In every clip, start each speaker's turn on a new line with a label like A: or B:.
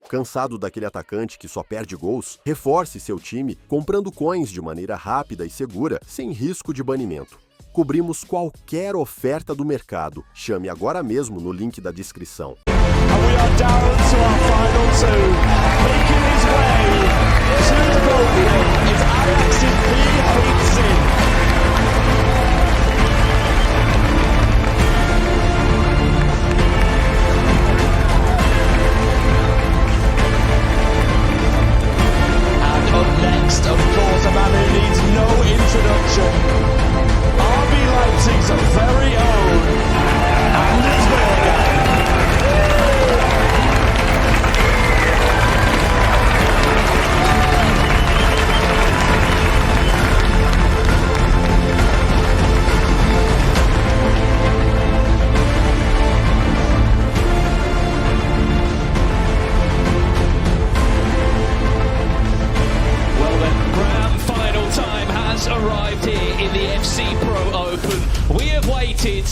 A: Cansado daquele atacante que só perde gols? Reforce seu time comprando coins de maneira rápida e segura, sem risco de banimento. Cobrimos qualquer oferta do mercado. Chame agora mesmo no link da descrição.
B: Next, of course, a man who needs no introduction. RB Leipzig's very own Verjgang.
C: Arrived here in the FC Pro Open. We have waited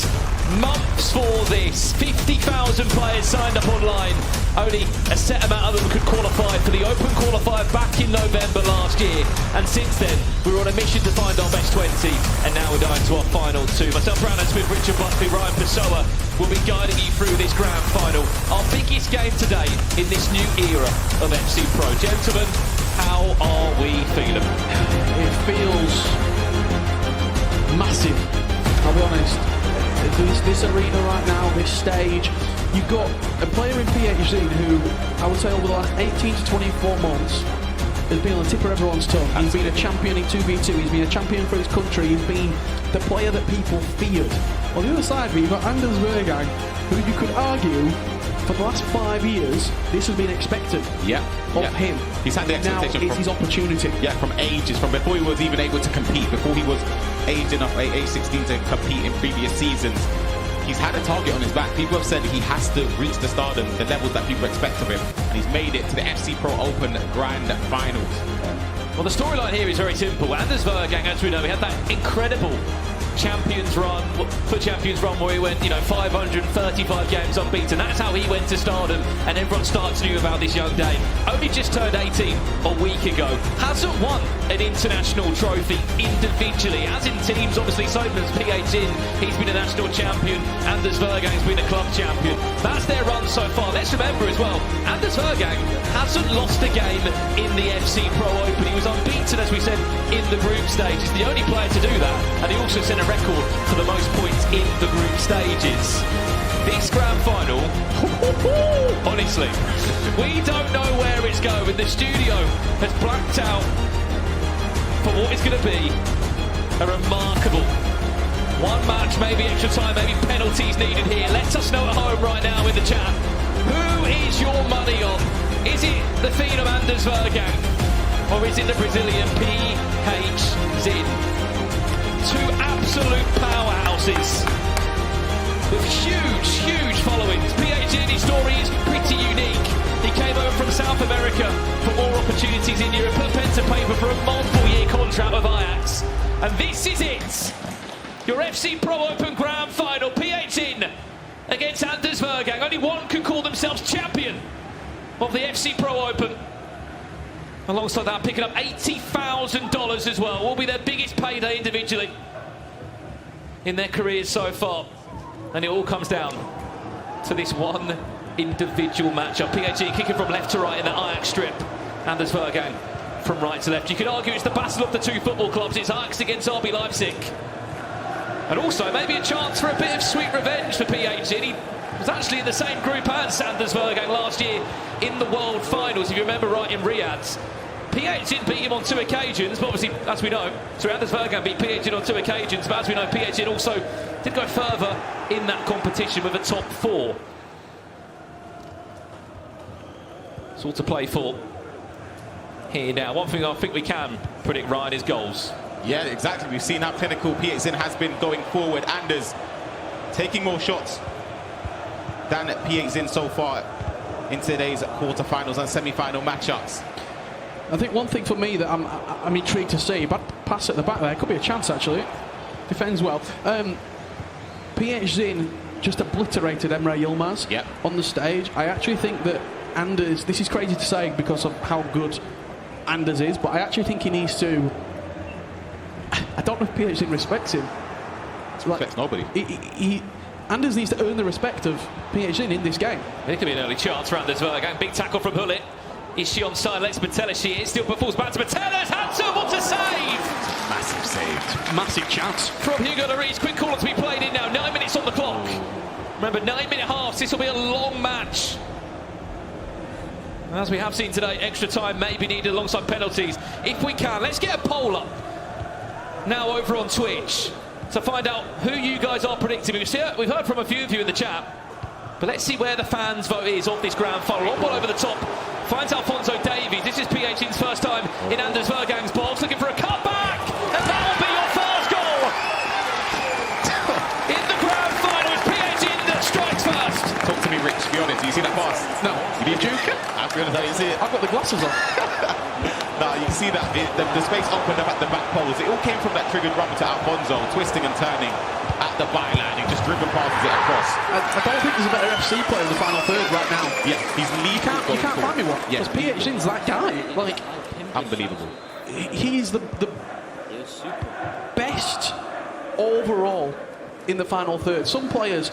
C: months for this. 50,000 players signed up online. Only a set amount of them could qualify for the Open qualifier back in November last year. And since then, we were on a mission to find our best 20. And now we're down to our final 2. Myself, Brandon Smith, Richard Buckley, Ryan Pessoa will be guiding you through this grand final. Our biggest game today in this new era of FC Pro. Gentlemen, how are we feeling?
D: It feels massive, I'll be honest. This arena right now, this stage, you've got a player in Phzin who, I would say over the last 18 to 24 months, has been on the tip of everyone's tongue. He's been a champion in 2v2, he's been a champion for his country, he's been the player that people feared. On the other side, you've got Verjgang, who you could argue, for the last 5 years, this has been expected of him.
E: He's had the expectation.
D: Now it's his opportunity.
E: Yeah, from ages, from before he was even able to compete, before he was aged enough, age 16 to compete in previous seasons. He's had a target on his back. People have said he has to reach the stardom, the levels that people expect of him, and he's made it to the FC Pro Open Grand Finals.
C: Well, the storyline here is very simple. Verjgang, as we know, he had that incredible Champions run where he went, 535 games unbeaten. That's how he went to stardom, and everyone starts knew about this young Dane. Only just turned 18 a week ago. Hasn't won an international trophy individually, as in teams. Obviously, Simon's Phzin, he's been a national champion. Verjgang's been a club champion. That's their run so far. Let's remember as well, Verjgang hasn't lost a game in the FC Pro Open. He was unbeaten, as we said, in the group stage. He's the only player to do that, and he also set a record for the most points in the group stages. This grand final, honestly, we don't know where it's going. The studio has blacked out for what is going to be a remarkable one match, maybe extra time, maybe penalties needed here. Let us know at home right now in the chat. Who is your money on? Is it the Phenom Verjgang, or is it the Brazilian Phzin? Two absolute powerhouses with huge followings. Phzin, his story is pretty unique. He came over from South America for more opportunities in Europe, put pen to paper for a multiple-year contract with Ajax. And this is it. Your FC Pro Open Grand Final. Phzin against Verjgang. Only one can call themselves champion of the FC Pro Open. Alongside that, picking up $80,000 as well. Will be their biggest payday individually in their careers so far. And it all comes down to this one individual matchup. Phzin kicking from left to right in the Ajax strip. Verjgang from right to left. You could argue it's the battle of the two football clubs. It's Ajax against RB Leipzig. And also maybe a chance for a bit of sweet revenge for Phzin. He was actually in the same group as Verjgang last year in the World Finals, if you remember right, in Riyadh. Phzin beat him on 2 occasions, but obviously, as we know, Verjgang beat Phzin on 2 occasions, but as we know, Phzin also did go further in that competition with a top 4. It's all to play for here now. One thing I think we can predict, Ryan, is goals.
E: Yeah, exactly. We've seen how clinical Phzin has been going forward. Anders taking more shots than Phzin so far in today's quarterfinals and semi-final matchups.
D: I think one thing for me that I'm intrigued to see, but pass at the back there, could be a chance actually. Defends well. Phzin just obliterated Emre Yilmaz on the stage. I actually think that Anders, this is crazy to say because of how good Anders is, but I actually think he needs to... I don't know if Phzin respects him.
E: Respects nobody.
D: Anders needs to earn the respect of Phzin in this game.
C: It could be an early chance for Anders Verjgang. Big tackle from Hullet. Is she onside? Let's Metella. She is. Still falls back to Metella's. Hansen, what a save!
E: Massive save.
D: Massive chance.
C: From Hugo Lloris. Quick call to be played in now. 9 minutes on the clock. Remember, 9-minute halves. This will be a long match. As we have seen today, extra time may be needed alongside penalties. If we can, let's get a poll up now over on Twitch to find out who you guys are predicting. We've heard from a few of you in the chat, but let's see where the fans' vote is of this grand final. One ball over the top, finds Alphonso Davies. This is Phzin's first time in Anders Verjang's box, looking for a cutback, and that will be your first goal in the grand final. It's Phzin that strikes first.
E: Talk to me, Rich. Be honest. Do you see that pass?
D: No.
E: You did juke? I'll be honest, I didn't see it.
D: I've got the glasses on.
E: No, you see that the space opened up at the back poles. It all came from that triggered run to Alfonso, twisting and turning at the byline. He just driven passes it across.
D: I don't think there's a better FC player in the final third right now.
E: Yeah, he's leading.
D: You can't find me one.
E: Yeah.
D: Because Phzin's that guy. Like,
E: unbelievable.
D: He's the best overall in the final third. Some players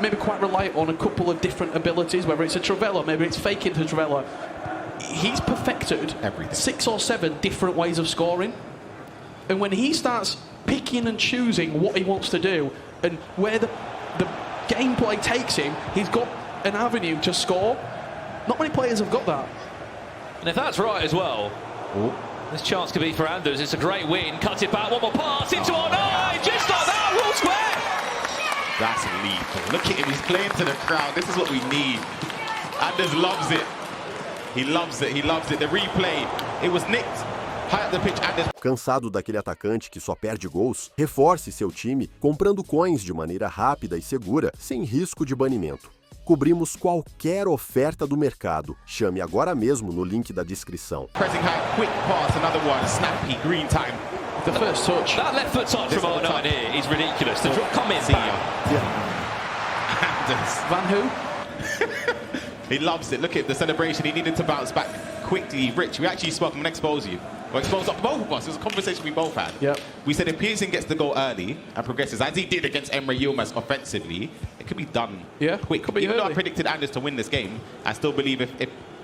D: maybe quite reliant on a couple of different abilities, whether it's a Trivela, maybe it's fake into Trivela. He's perfected
E: everything. 6
D: or 7 different ways of scoring. And when he starts picking and choosing what he wants to do and where the gameplay takes him, he's got an avenue to score. Not many players have got that.
C: And if that's right as well, this chance could be for Anders. It's a great win. Cut it back, one more pass into our nine. Just like that, Wall Square.
E: That's lethal. Look at him, he's playing to the crowd. This is what we need. Anders loves it. He loves it, he loves it. The replay, it was nicked high up the pitch. Anders.
A: Cansado daquele atacante que só perde gols? Reforce seu time comprando coins de maneira rápida e segura, sem risco de banimento. Cobrimos qualquer oferta do mercado. Chame agora mesmo no link da descrição.
E: Pressing high, quick pass, another one, snappy, green time.
D: The first touch.
C: That left foot touch from R9 here is ridiculous. The come in back.
E: Anders.
D: Van who?
E: He loves it. Look at the celebration. He needed to bounce back quickly. Rich, we actually spoke. I'm going to expose you. Well, expose both of us. It was a conversation we both had.
D: Yep.
E: We said if Phzin gets the goal early and progresses, as he did against Emre Yilmaz offensively, it could be done quick.
D: Could be
E: Even
D: early.
E: though I predicted Anders to win this game, I still believe if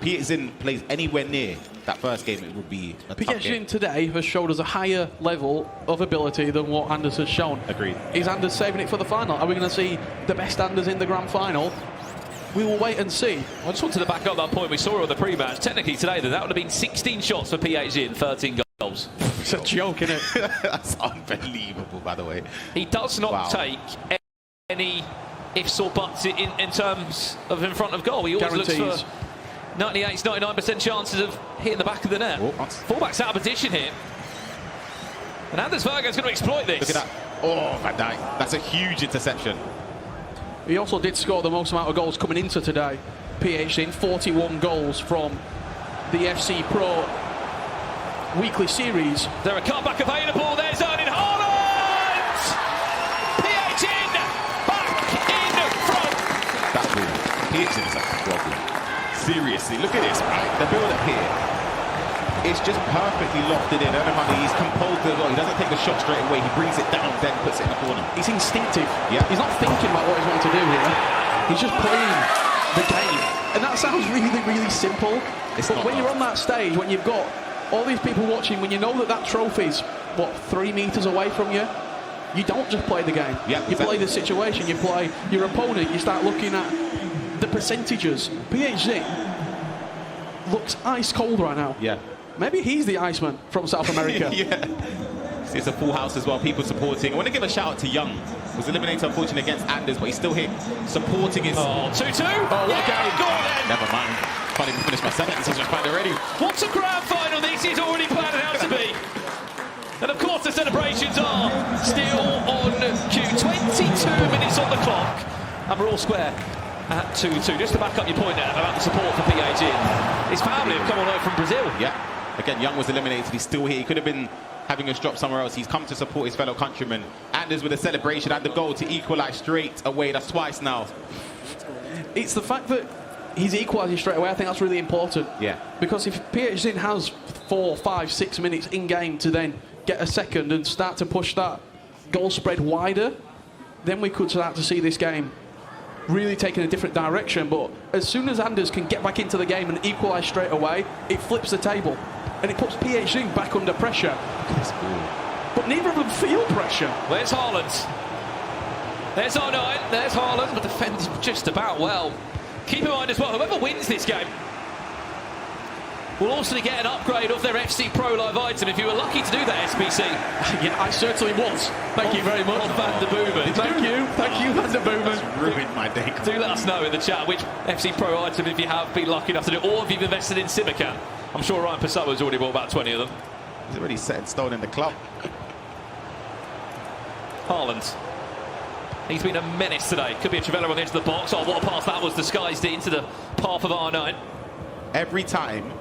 E: Phzin plays anywhere near that first game, it would be a tough game.
D: Phzin today has showed us a higher level of ability than what Anders has shown.
E: Agreed.
D: Is Anders saving it for the final? Are we going to see the best Anders in the grand final? We will wait and see.
C: I just wanted to back up that point we saw on the pre-match. Technically today, that would have been 16 shots for Phzin, 13 goals.
D: It's a joke, isn't it?
E: That's unbelievable, by the way.
C: He does not take any ifs or buts in terms of in front of goal. He always
D: Guarantees.
C: looks for 98, 99% chances of hitting the back of the net. Fullback's out of position here. And Anders Verjang's going to exploit this.
E: Look at that. Oh, Van Dijk. That's a huge interception.
D: He also did score the most amount of goals coming into today. Phzin, 41 goals from the FC Pro weekly series.
C: There a cutback available. There's Erling Haaland! Phzin back in front.
E: That's brilliant. Phzin is a problem. Seriously, look at this, right? The build-up here. It's just perfectly lofted in. He's composed as well. He doesn't take the shot straight away. He brings it down, then puts it in the corner.
D: He's instinctive.
E: Yeah.
D: He's not thinking about what he's going to do here. He's just playing the game. And that sounds really, really simple. But when you're on that stage, when you've got all these people watching, when you know that trophy's, what, 3 meters away from you, you don't just play the game.
E: Yeah,
D: you play the situation, you play your opponent, you start looking at the percentages. Phzin looks ice cold right now.
E: Yeah.
D: Maybe he's the Iceman from South America.
E: Yeah. It's a full house as well, people supporting. I want to give a shout out to Young. Was eliminated unfortunately against Anders, but he's still here supporting his...
C: Oh, 2-2.
E: Oh, what a game.
C: Go on then.
E: Never mind. Can't even finish my sentence, I was fine already.
C: What's a grand final? This is already planned out to be. And of course the celebrations are still on cue. 22 minutes on the clock. And we're all square at 2-2. Just to back up your point there about the support for Phzin. His family have come all over from Brazil.
E: Yeah. Again, Young was eliminated. He's still here. He could have been having us drop somewhere else. He's come to support his fellow countrymen. Anders with a celebration and the goal to equalise straight away. That's twice now.
D: It's the fact that he's equalising straight away. I think that's really important.
E: Yeah.
D: Because if Phzin has 4, 5, 6 minutes in game to then get a second and start to push that goal spread wider, then we could start to see this game really taking a different direction. But as soon as Anders can get back into the game and equalise straight away, it flips the table and it puts Phzin back under pressure. But neither of them feel pressure.
C: Where's Haaland? There's R9, there's Haaland, but defends just about well. Keep in mind as well, whoever wins this game will also get an upgrade of their FC Pro Live item if you were lucky to do that, SBC.
D: Yeah, I certainly was. Thank you very much.
C: Van der Boomen.
D: Thank you, Van der Boomen.
E: Ruined my day.
C: Do let us know in the chat which FC Pro item, if you have been lucky enough to do, or if you've invested in Simacan. I'm sure Ryan Pasawa's already bought about 20 of them.
E: He's already set in stone in the club.
C: Haaland. He's been a menace today. Could be a Trivela on the edge of the box. Oh, what a pass that was, disguised into the path of R9.
E: Every time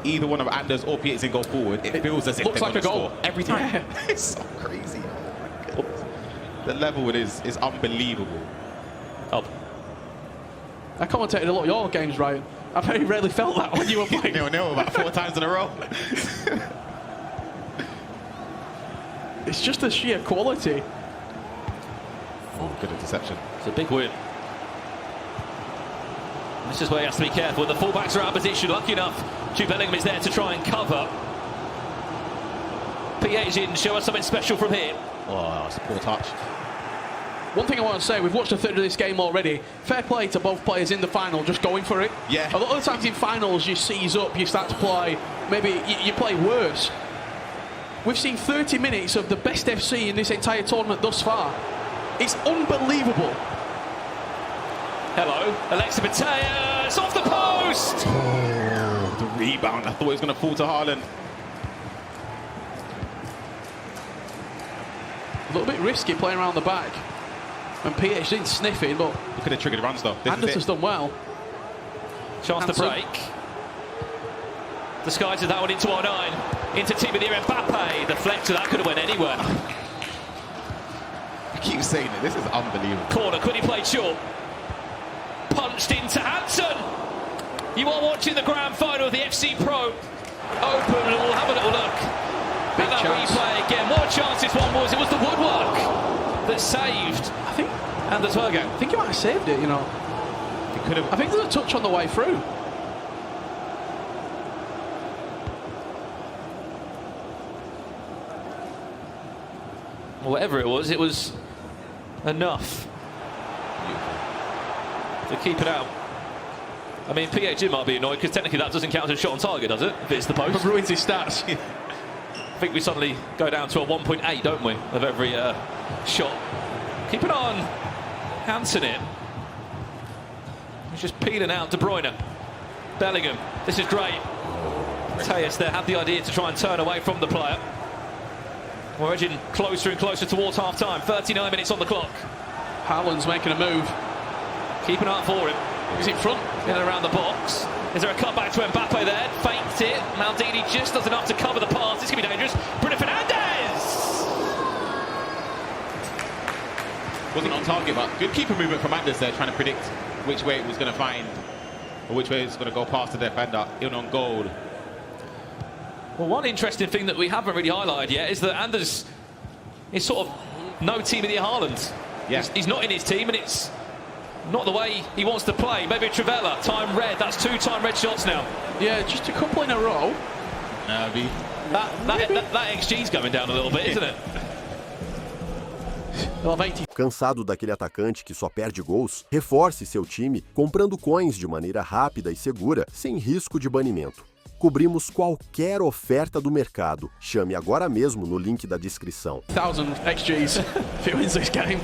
E: either one of Anders or Phzin go forward, it feels as if
D: looks
E: they're
D: like a
E: gonna
D: goal.
E: score. Every time.
D: Yeah.
E: It's so crazy. Oh my God. The level it is unbelievable.
C: Oh.
D: I commentated a lot of your games, Ryan. I very rarely felt that when you were playing.
E: 0-0 about 4 times in a row.
D: It's just the sheer quality.
E: Oh, good interception.
C: It's a big win. This is where he has to be careful. The fullbacks are out of position. Lucky enough, Jude Bellingham is there to try and cover. Phzin, show us something special from here.
E: Oh, it's a poor touch.
D: One thing I want to say, we've watched a third of this game already. Fair play to both players in the final, just going for it.
E: Yeah.
D: A lot of the times in finals, you seize up, you start to play, maybe you play worse. We've seen 30 minutes of the best FC in this entire tournament thus far. It's unbelievable.
C: Hello, Alexa Mateus off the post!
E: Oh, the rebound. I thought it was going to fall to Haaland.
D: A little bit risky playing around the back. And Phzin sniffing, but
E: Look at the triggered runs though.
D: Anders has done well.
C: Chance to break. Disguises that one into R9. Into team of the year, Mbappe. The deflector, that could have went anywhere.
E: I keep saying it. This is unbelievable.
C: Corner, quickly played short. Punched into Hansen. You are watching the grand final of the FC Pro Open, and we'll have a little look.
D: Big
C: and that
D: chance.
C: replay again. More chances. One was, it was the woodwork that saved.
D: I think
C: Anders Verjgang.
D: I think he might have saved it, you know.
E: He could have.
D: I think there's a touch on the way through.
C: Whatever it was enough to keep it out. I mean, Phzin might be annoyed because technically that doesn't count as a shot on target, does it? If it's the post.
D: But ruins his stats.
C: I think we suddenly go down to a 1.8, don't we, of every shot. Keep it on. Hansen in. He's just peeling out De Bruyne. Bellingham. This is great. Mateus there had the idea to try and turn away from the player. We're edging closer and closer towards half-time. 39 minutes on the clock.
D: Haaland's making a move.
C: Keep an eye out for him.
D: He's in front.
C: In and around the box. Is there a cutback to Mbappe there? Faked it. Maldini just does enough to cover the pass. This could be dangerous. Bruno Fernandes!
E: Wasn't on target, but good keeper movement from Anders there, trying to predict which way it was going to find, or which way it was going to go past the defender. In on goal.
C: Well, one interesting thing that we haven't really highlighted yet is that Anders is sort of no team of the year Haaland.
E: Yeah.
C: He's not in his team, and it's not the way he wants to play. Maybe Trivela, time red. That's 2 time red shots now.
D: Yeah, just a couple in a row.
C: That XG's going down a little bit, isn't it?
A: Cansado daquele atacante que só perde gols? Reforce seu time comprando coins de maneira rápida e segura, sem risco de banimento. Cobrimos qualquer oferta do mercado. Chame agora mesmo no link da descrição.
D: 1,000 XGs if he wins this game.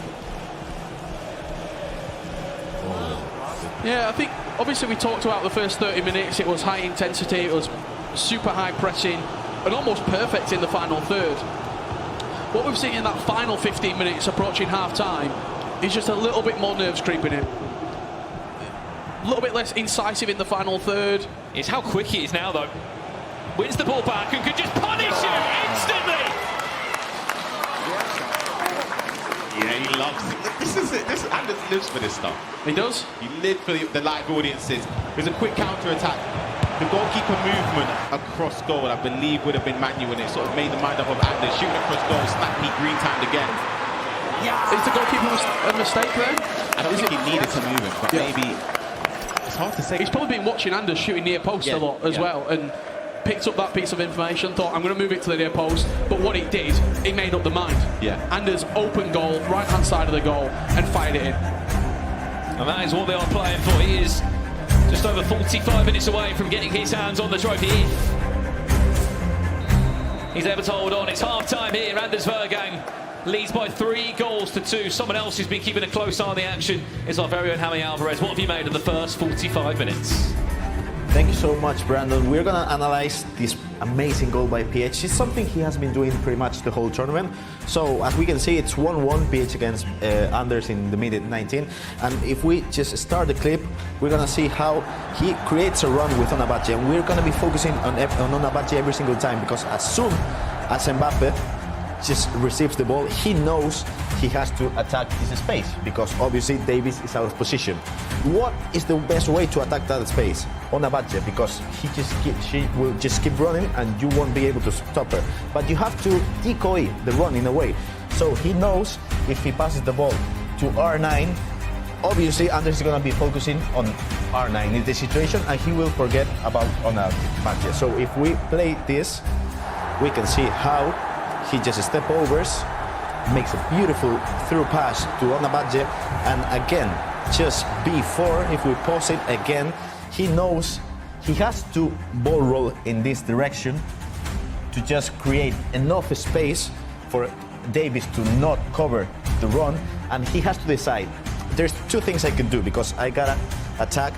D: Yeah, I think obviously we talked about the first 30 minutes. It was high intensity, it was super high pressing, and almost perfect in the final third. What we've seen in that final 15 minutes approaching half-time is just a little bit more nerves creeping in. A little bit less incisive in the final third.
C: It's how quick he is now, though. Wins the ball back and could just punish him instantly.
E: Yeah, he loves it. This is it. Anders lives for this stuff.
D: He does.
E: He lived for the live audiences. There's a quick counter-attack. The goalkeeper movement across goal, I believe, would have been manual, and it sort of made the mind up of Anders. Shooting across goal, snappy, green timed again.
D: Yeah. Is the goalkeeper a mistake there?
E: I don't think he needed to move him, but maybe it's hard to say.
D: He's probably been watching Anders shooting near post a lot as well, and picked up that piece of information, thought, I'm going to move it to the near post, but what it did, it made up the mind.
E: Yeah.
D: Anders open goal, right-hand side of the goal, and fired it in.
C: And that is what they are playing for. He is just over 45 minutes away from getting his hands on the trophy. He's able to hold on. It's half-time here. Anders Verjgang leads by 3 goals to 2. Someone else who's been keeping a close eye on the action is our very own Jaime Alvarez. What have you made of the first 45 minutes?
F: Thank you so much, Brandon. We're going to analyze this amazing goal by PH. It's something he has been doing pretty much the whole tournament. So, as we can see, it's 1-1 PH against Anders in the minute 19. And if we just start the clip, we're going to see how he creates a run with Onabache. And we're going to be focusing on Onabache every single time, because as soon as Mbappe just receives the ball, he knows he has to attack this space, because obviously Davies is out of position. What is the best way to attack that space? Onabache, because she will just keep running and you won't be able to stop her. But you have to decoy the run in a way. So he knows if he passes the ball to R9, obviously Anders is going to be focusing on R9 in this situation, and he will forget about Onabache. So if we play this, we can see how he just step overs, makes a beautiful through pass to Onabache, and again, just before, if we pause it again, he knows he has to ball roll in this direction to just create enough space for Davies to not cover the run, and he has to decide. There's 2 things I could do, because I gotta attack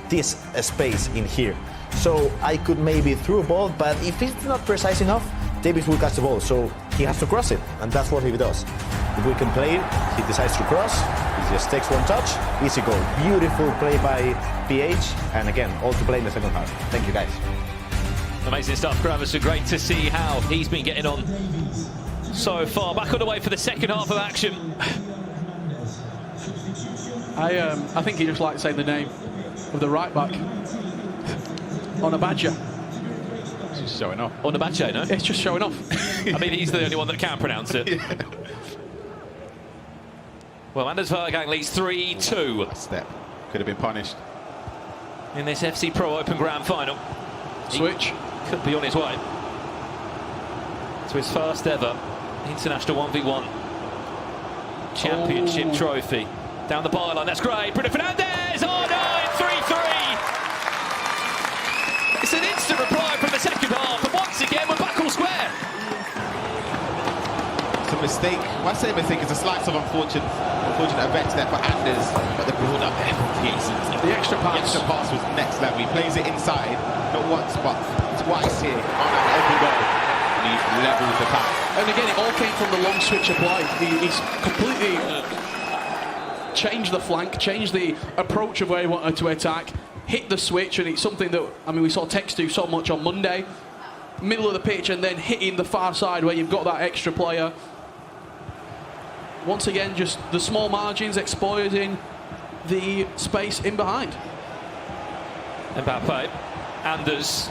F: this space in here. So I could maybe throw a ball, but if it's not precise enough, Davies will catch the ball, so he has to cross it, and that's what he does. If we can play it, he decides to cross, he just takes 1 touch, easy goal. Beautiful play by PH, and again, all to play in the second half. Thank you, guys.
C: Amazing stuff, Gravis. So great to see how he's been getting on so far. Back on the way for the second half of action.
D: I think he just liked saying the name of the right back. Onabache.
E: Just showing off.
C: Onabache, no?
D: It's just showing off.
C: I mean, he's the only one that can pronounce it.
E: Yeah.
C: Well, Anders Verjgang leads 3-2.
E: Step. Could have been punished.
C: In this FC Pro Open Grand Final.
D: Switch.
C: He could be on his way to his first ever international 1v1 championship trophy. Down the byline, that's great. Bruno Fernandes! Oh no, 3-3! It's an instant reply from the second half, and once again we're back all square.
E: It's a mistake. When I say mistake, it's a slice of unfortunate events there for Anders, but the build up there for Phzin.
D: The extra pass.
E: The extra pass was next level. He plays it inside, not once but twice here on an open goal. And he levels the pass.
D: And again, it all came from the long switch of play. He's completely changed the flank, changed the approach of where he wanted to attack, hit the switch, and it's something that, I mean, we saw Tex do so much on Monday. Middle of the pitch and then hitting the far side where you've got that extra player. Once again, just the small margins exploiting the space in behind.
C: Mbappe, Anders,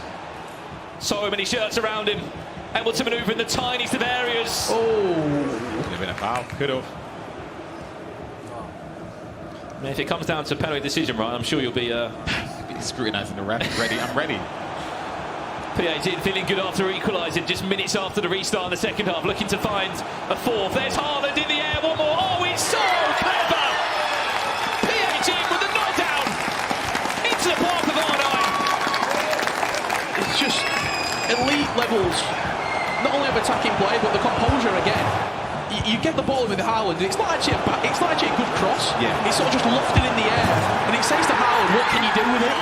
C: so many shirts around him, able to manoeuvre in the tiniest of areas.
E: Oh, could have been a foul, could have.
C: If it comes down to penalty decision, right, I'm sure you'll be
E: scrutinising the ref. I'm ready.
C: Phzin feeling good after equalising just minutes after the restart in the second half, looking to find a fourth. There's Haaland in the air, one more. Oh, it's so clever! Phzin with the knockdown into the block of R9.
D: It's just elite levels, not only of attacking play, but the composure again. You get the ball with Haaland, and it's not actually a good cross.
E: Yeah.
D: It's sort of just lofted in the air, and it says to Haaland, what can you do with it?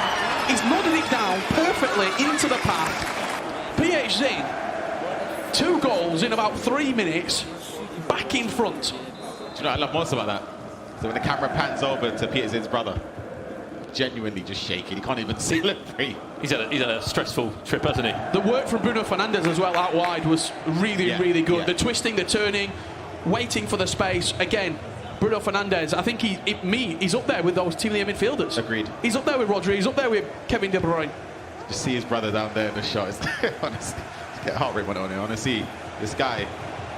D: He's nodded it down perfectly into the path. Phzin, 2 goals in about 3 minutes, back in front.
E: Do you know what I love most about that? So when the camera pans over to Phzin's brother, genuinely just shaking. He can't even celebrate.
C: He's had a stressful trip, hasn't he?
D: The work from Bruno Fernandes as well out wide was really good.
E: Yeah.
D: The twisting, the turning, waiting for the space. Again, Bruno Fernandes, I think he's up there with those Team League midfielders.
E: Agreed.
D: He's up there with Rodri, he's up there with Kevin De Bruyne.
E: Just see his brother down there in the shot. Honestly, get heart rate on it. Honestly, this guy.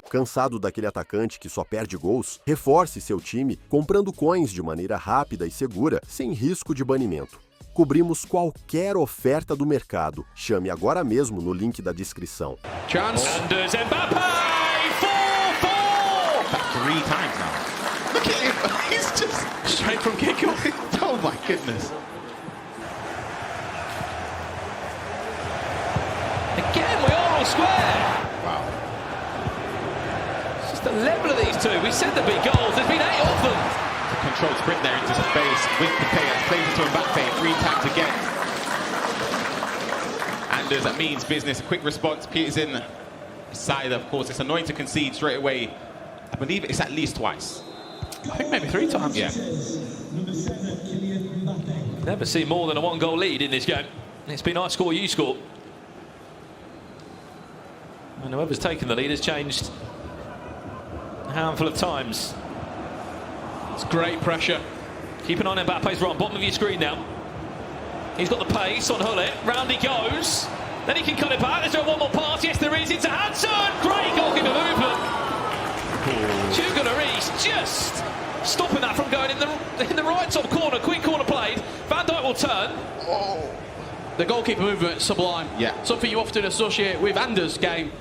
A: Cansado daquele atacante que só perde gols? Reforce seu time comprando coins de maneira rápida e segura, sem risco de banimento. Cobrimos qualquer oferta do mercado. Chame agora mesmo no link da descrição.
D: Chance.
C: Anders Mbappe! 4-4!
E: That's 3 times now. Look at him. He's just
D: Straight from kickoff.
E: Oh my goodness.
C: Again, we are all square.
E: Wow.
C: It's just the level of these two. We said there'd be goals. There's been 8 of them.
E: The controlled sprint there into space with Pena. Plays it to Mbappe 3 times again. Anders, that means business. A quick response. Phzin side, of course. It's annoying to concede straight away. I believe it's at least twice.
D: I think maybe 3 times.
E: Yeah.
C: Never seen more than a 1-goal lead in this game. It's been I score, you score. And whoever's taken the lead has changed a handful of times.
D: It's great pressure.
C: Keep an eye on Mbappe's right, bottom of your screen now. He's got the pace on Hullet. Round he goes. Then he can cut it back. Is there one more pass? Yes, there is. It's a Hansen. Great goalkeeper movement. Jugadas just stopping that from going in the right top corner. Quick corner played. Van Dijk will turn.
E: Oh.
D: The goalkeeper movement, sublime.
E: Yeah.
D: Something you often associate with Anders' game.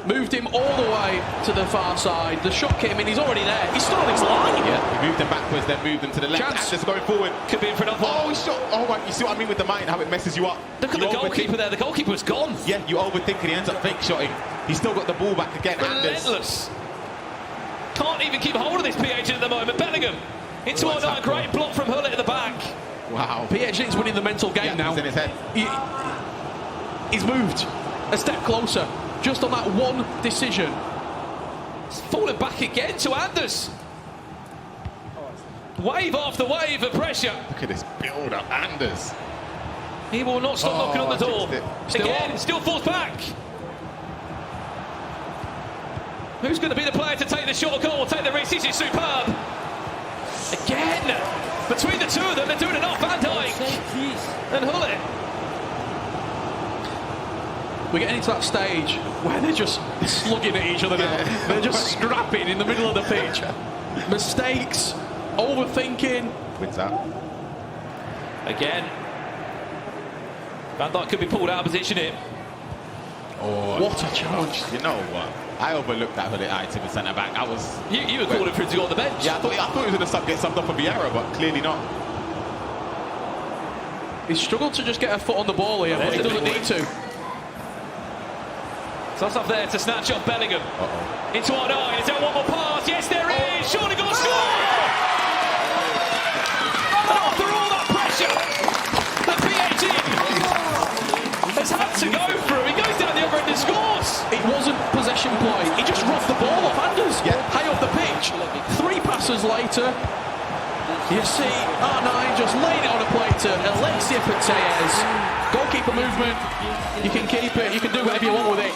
D: Moved him all the way to the far side. The shot came in, he's already there. He's still on his line.
E: Yeah, he moved them backwards, then moved them to the left.
D: Chance.
E: Anders going forward.
C: Could be in for another one.
E: Oh, he shot. Oh, right. You see what I mean with the mind, how it messes you up.
C: Look at the goalkeeper there. The goalkeeper's gone.
E: Yeah, you overthink and he ends up fake shotting. He's still got the ball back again. Anders.
C: Relentless. Can't even keep hold of this PH at the moment. Bellingham into
E: What a
C: a
E: tackle.
C: great block from Hullet at the back.
E: Wow.
D: PH's winning the mental game now.
E: He's in his head.
D: He's moved a step closer, just on that one decision.
C: It's falling back again to Anders. Wave after wave of pressure.
E: Look at this build-up, Anders.
C: He will not stop knocking on the door. Still falls back. Who's going to be the player to take the shot or goal, take the risk? This is superb. Again, between the two of them, they're doing enough. Van Dijk and Hullet.
D: We're getting into that stage where they're just slugging at each other now. They're just scrapping in the middle of the pitch. Mistakes, overthinking.
E: Wins out.
C: Again. Van Dijk could be pulled out of position here.
E: Oh,
D: What a challenge.
E: you know what? I overlooked that Hullet item in centre back. I was.
C: You were calling for him to go on the bench.
E: Yeah, I thought he was going to get subbed off for Vieira, but clearly not.
D: He struggled to just get a foot on the ball here, but he doesn't need to.
C: So that's up there to snatch off Bellingham. Into our 9. Is there one more pass? Yes, there is. Surely going to score. After all that pressure, the Phzin has had to go through. He goes down the other end and scores.
D: It wasn't possession play. He just robbed the ball off Anders. High off the pitch. 3 passes later, you see R9 just laying it on a plate to Alexia Putellas. Goalkeeper movement. You can keep it. You can do whatever you want with it.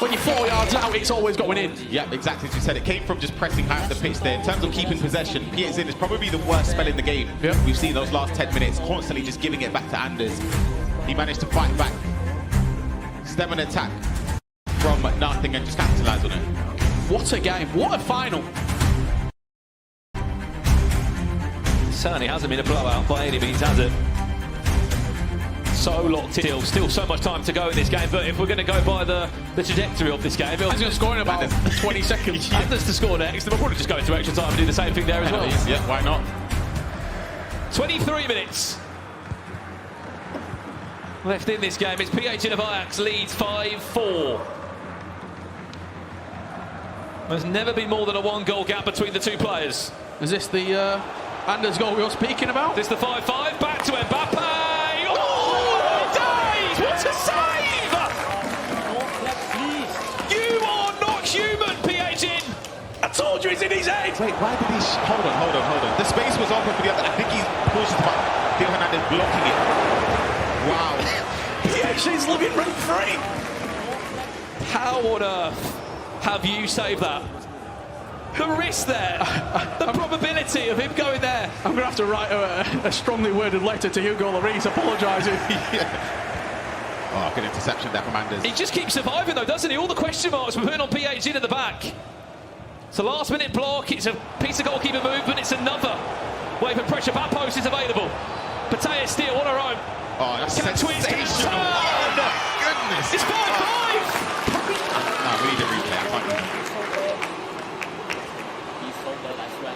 D: When you're 4 yards out, it's always going in.
E: Yeah, exactly as you said. It came from just pressing high up the pitch there. In terms of keeping possession, Phzin is probably the worst spell in the game.
D: Yep.
E: We've seen those last 10 minutes, constantly just giving it back to Anders. He managed to fight back, stem an attack from nothing and just capitalise on it.
D: What a game. What a final.
C: Certainly hasn't been a blowout by any means, has it? So locked in. Still so much time to go in this game, but if we're going to go by the trajectory of this game,
D: He's going to score in about 20 seconds.
C: Anders to score next, and we'll probably just go into extra time and do the same thing there as well.
E: Yeah, why not?
C: 23 minutes left in this game. It's PH of Ajax leads 5-4. There's never been more than a 1-goal gap between the two players.
D: Is this the Anders goal we were speaking about?
C: This the 5-5, back to Mbappe. Oh, days! What a save! You are not human, Phzin. I told you he's in his head.
E: Wait, why did he... Hold on. The space was open for the other. I think he pushed the button. Theo Hernandez blocking it. Wow.
D: PH's looking rent free.
C: How on earth have you saved that? The risk there, the probability of him going there.
D: I'm going to have to write a strongly worded letter to Hugo Lloris apologising.
E: Oh, good interception there from Anders.
C: He just keeps surviving though, doesn't he? All the question marks we're putting on Phzin at the back. It's a last minute block, it's a piece of goalkeeper movement, it's another wave of pressure. Back post is available. Patea steal on her own.
E: Oh, that's sensational.
C: Oh
E: my goodness.
C: It's 5-5.
E: No, we need a replay. I can't.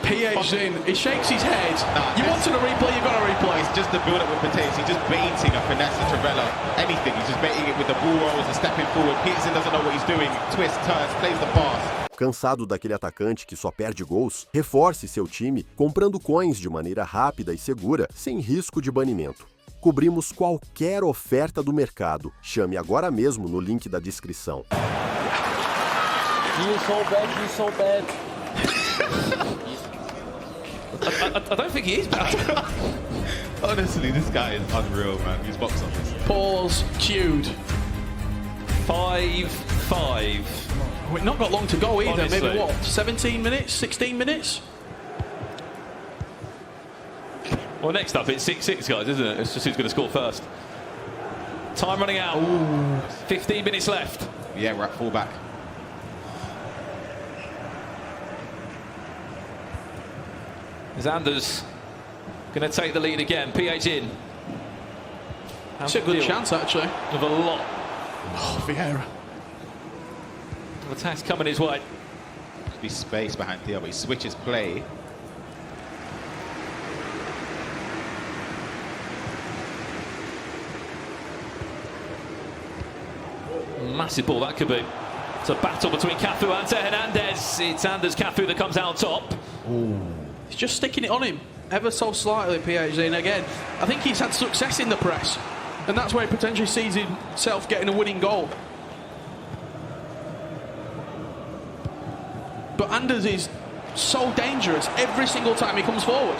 D: Phzin, he shakes his head.
E: Nah,
D: you wanted a replay, you've got a replay.
E: It's just the build-up with Patea. He's just baiting a finesse to Trevella. Anything. He's just baiting it with the ball rolls and stepping forward. Phzin doesn't know what he's doing. Twist, turns, plays the pass.
A: Cansado daquele atacante que só perde gols? Reforce seu time comprando coins de maneira rápida e segura, sem risco de banimento. Cobrimos qualquer oferta do mercado. Chame agora mesmo no link da descrição.
G: You so bad.
C: I don't think he is bad.
E: Honestly, this guy is unreal, man. He's box office.
D: Pause, cued.
C: 5-5.
D: We've not got long to go either.
C: Honestly.
D: Maybe what, 17 minutes, 16 minutes?
C: Well, next up it's 6-6, guys, isn't it? It's just who's going to score first. Time running out.
D: Ooh.
C: 15 minutes left.
E: Yeah, we're at fullback.
C: Is Anders going to take the lead again? Phzin.
D: It's a good chance, actually.
C: Of a lot
D: Oh, Vieira.
C: of attacks coming his way.
E: There'll be space behind Theo, but he switches play.
C: Massive ball that could be. It's a battle between Cafu and Hernandez. It's Anders Cafu that comes out on top.
D: Ooh. He's just sticking it on him ever so slightly, Phzin. Again, I think he's had success in the press, and that's where he potentially sees himself getting a winning goal. But Anders is so dangerous every single time he comes forward.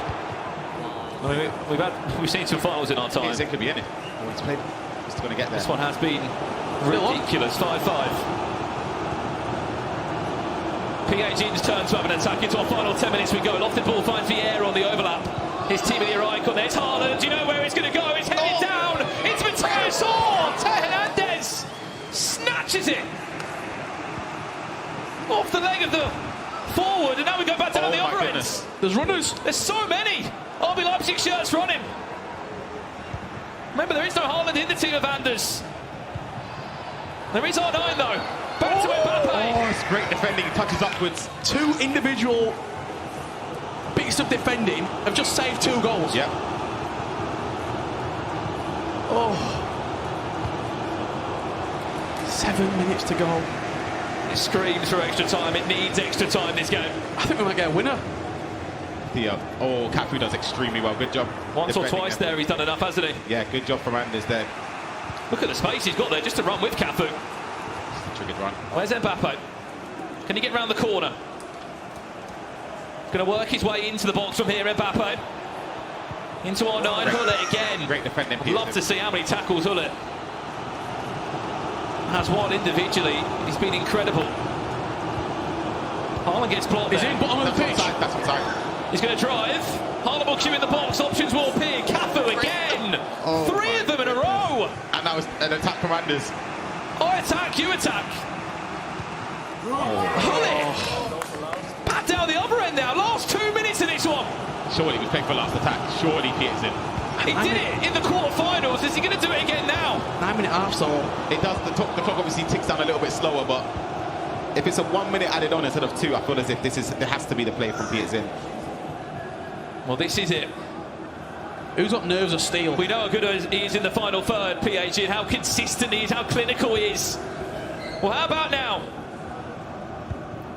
C: I mean, we've seen some finals in our time.
E: Phzin could be in it. Oh, he's played. He's still going to get there.
C: This one has been ridiculous. 5-5. Phzin's turn to have an attack into our final 10 minutes we go. Lofted ball finds Vieira on the overlap. His team of the icon. There's Haaland. Do you know where he's going to go? It's headed down. It's Mateus. Hernandez snatches it off the leg of the forward, and now we go back down the other end.
D: There's runners.
C: There's so many RB Leipzig shirts running. Remember, there is no Haaland in the team of Anders. There is R9 though. Back to Mbappe.
E: Oh, it's great defending. He touches upwards.
D: Two individual bits of defending have just saved 2 goals.
E: Yep.
D: Oh. 7 minutes to go.
C: It screams for extra time. It needs extra time, this game.
D: I think we might get a winner.
E: Theo. Oh, Cafu does extremely well. Good job.
C: Once or
E: defending
C: twice
E: him.
C: there, he's done enough, hasn't he?
E: Yeah, good job from Anders there.
C: Look at the space he's got there just to run with Cafu.
E: Triggered run.
C: Where's Mbappe? Can he get round the corner? Going to work his way into the box from here, Mbappe. Into R9, Hullet again.
E: Great defending.
C: I'd love to see how many tackles Hullet has won individually. He's been incredible. Haaland gets blocked
D: He's
C: there.
D: in bottom of the pitch.
E: That's onside.
C: He's going to drive. Haaland will queue in the box. Options will appear. Cafu again.
E: Oh,
C: 3 of them in a row.
E: And that was an attack from Anders.
C: I attack, you attack. Hullet. Pat down the other end now. Last 2 minutes of this one.
E: Surely he was playing for last attack. Surely Phzin.
C: He did it in the quarterfinals. Is he going to do it again now?
D: 9 minute half, so
E: It does. The clock obviously ticks down a little bit slower, but if it's a 1 minute added on instead of 2, I feel as if there has to be the play from Phzin.
C: Well, this is it.
D: who's got nerves of steel?
C: We know how good he is in the final third, Phzin, how consistent he is, how clinical he is. Well, how about now?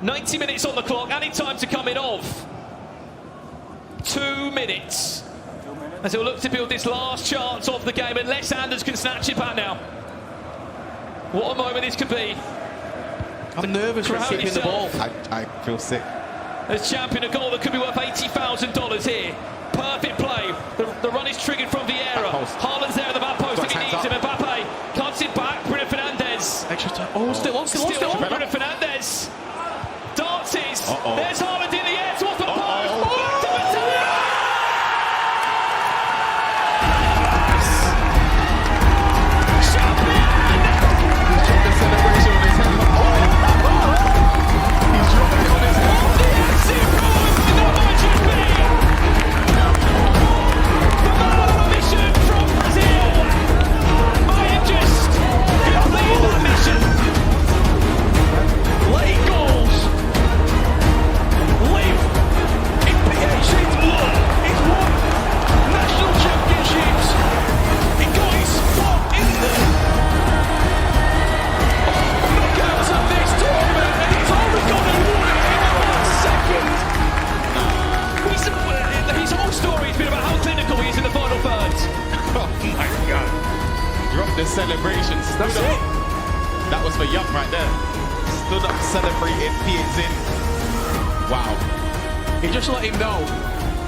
C: 90 minutes on the clock, any time to come in of 2 minutes. As he'll look to build this last chance of the game, unless Anders can snatch it back now. What a moment this could be.
D: I'm nervous for keeping the ball.
E: I feel sick.
C: As champion, a goal that could be worth $80,000 here. Perfect play. The run is triggered from Vieira. Haaland's there at the back post if he needs him. Mbappe cuts it back. Bruno Fernandes.
D: Extra time. Oh, still on.
C: Bruno Fernandes. Dances. There's Haaland.
E: celebrations.
D: That's it.
E: That was for Young right there. Stood up celebrating Phzin. Wow.
D: He just let him know.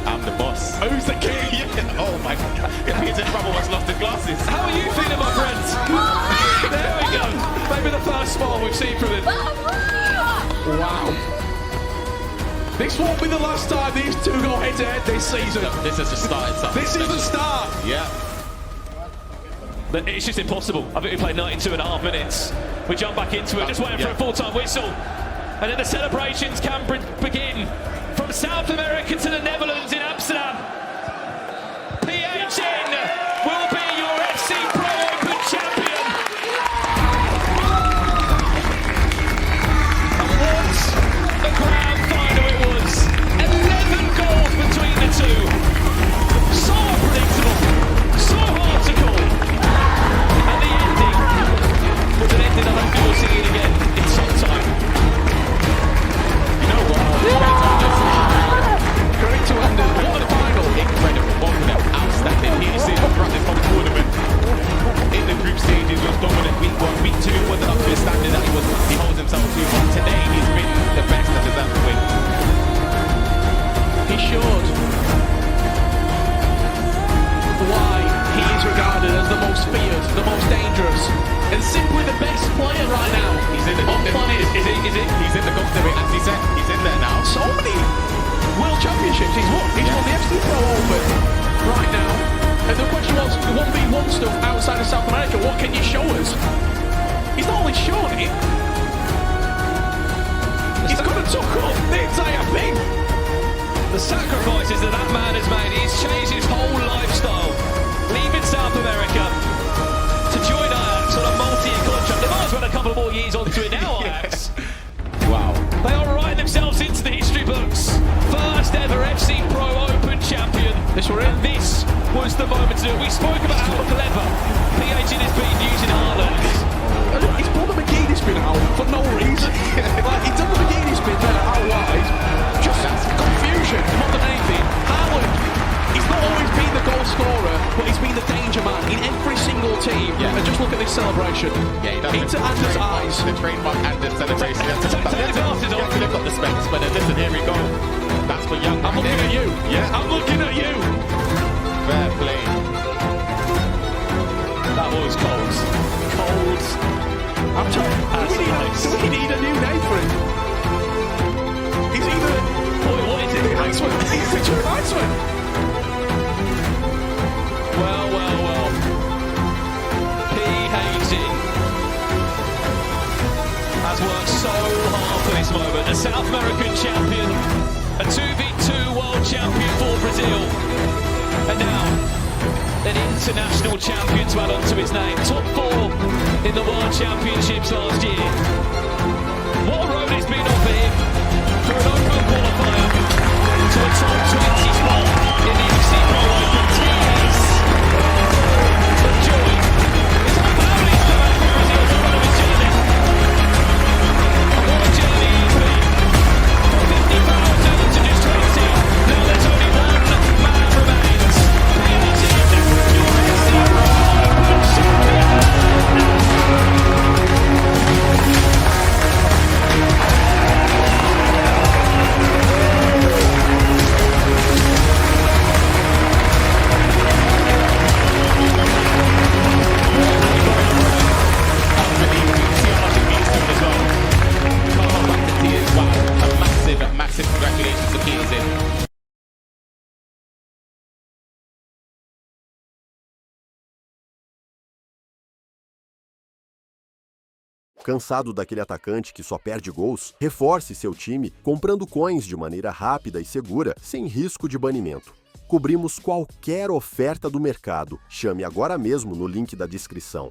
E: I'm the boss.
D: Who's the king?
E: Yeah. Oh my God. Phzin's brother was lost his glasses.
C: How are you feeling, my friends? There we go. Maybe the first smile we've seen from him.
D: Wow. This won't be the last time these two go head-to-head this season.
E: This is the start.
D: This is the start.
E: Yeah.
C: But it's just impossible. I think we played 92.5 minutes. We jump back into it, just waiting for a full-time whistle. And then the celebrations can begin from South America to the Netherlands in Amsterdam. Phzin will be your FC Pro Open champion. And what a grand final it was. 11 goals between the two. So unpredictable, so hard to call. And the ending was an ending I don't think we'll see it again in some time.
E: You know what?
D: Great to end it. What a final.
E: Incredible. Both of them outstanding. Phzin throughout this whole tournament. In the group stages was dominant. Week 1, week 2 wasn't up to his standard that he holds himself to. But today he's been the best that deserves to win.
D: He showed why he is regarded as the most feared, the most dangerous, and simply the best player right now.
E: He's in the
D: on
E: gold.
D: planet.
E: Is he? He's in the gold debate, as he said. He's in there now.
D: So many World Championships he's won. He's won the FC Pro Open right now. And the question was, the 1v1 stuff outside of South America, what can you show us? He's not only shown it, he's gonna took up the entire thing.
C: The sacrifices that man has made, he's changed his whole lifestyle, leaving South America to join Ajax on a multi-year contract. They might as well have a couple more years onto it now, Ajax.
E: Wow.
C: They are writing themselves into the history books. First ever FC Pro Open champion. And this was the moment to do it. We spoke about how clever Phzin has been using Haaland.
D: He's pulled the bikini spin out for no reason. Like, he done the bikini spin there out wide. Just confusion more than anything. Haaland, he's not always been the goal scorer, but he's been the danger man in every single team.
E: Yeah.
D: And just look at this celebration.
E: Yeah, he does.
D: Into Anders' eyes.
E: The trademark Anders celebration.
C: Take the glasses off.
E: They've got the specs, but listen, here we go. That's for Young.
D: I'm looking at you.
E: Yeah.
D: I'm looking at you.
E: Fair play.
C: That was cold. Cold.
D: I'm trying. Do we need a new name for him? He's either.
C: What is it?
D: The Iceman. He's the true Iceman.
C: Well. Phzin has worked so hard for this moment. A South American champion, a 2v2 world champion for Brazil, and now an international champion to add on to his name. Top 4 in the World Championships last year. What a road it's been on for him, for an open qualifier to a top 20 spot in the FC Pro Open. Tears of joy. It's our families come out for Brazil to follow his journey. And what a journey it's been. From 50,000 to just 20. Now there's only one man remains. Phzin, your FC Pro Open champion.
E: Massive congratulations to Phzin.
A: Cansado daquele atacante que só perde gols? Reforce seu time comprando coins de maneira rápida e segura, sem risco de banimento. Cobrimos qualquer oferta do mercado. Chame agora mesmo no link da descrição.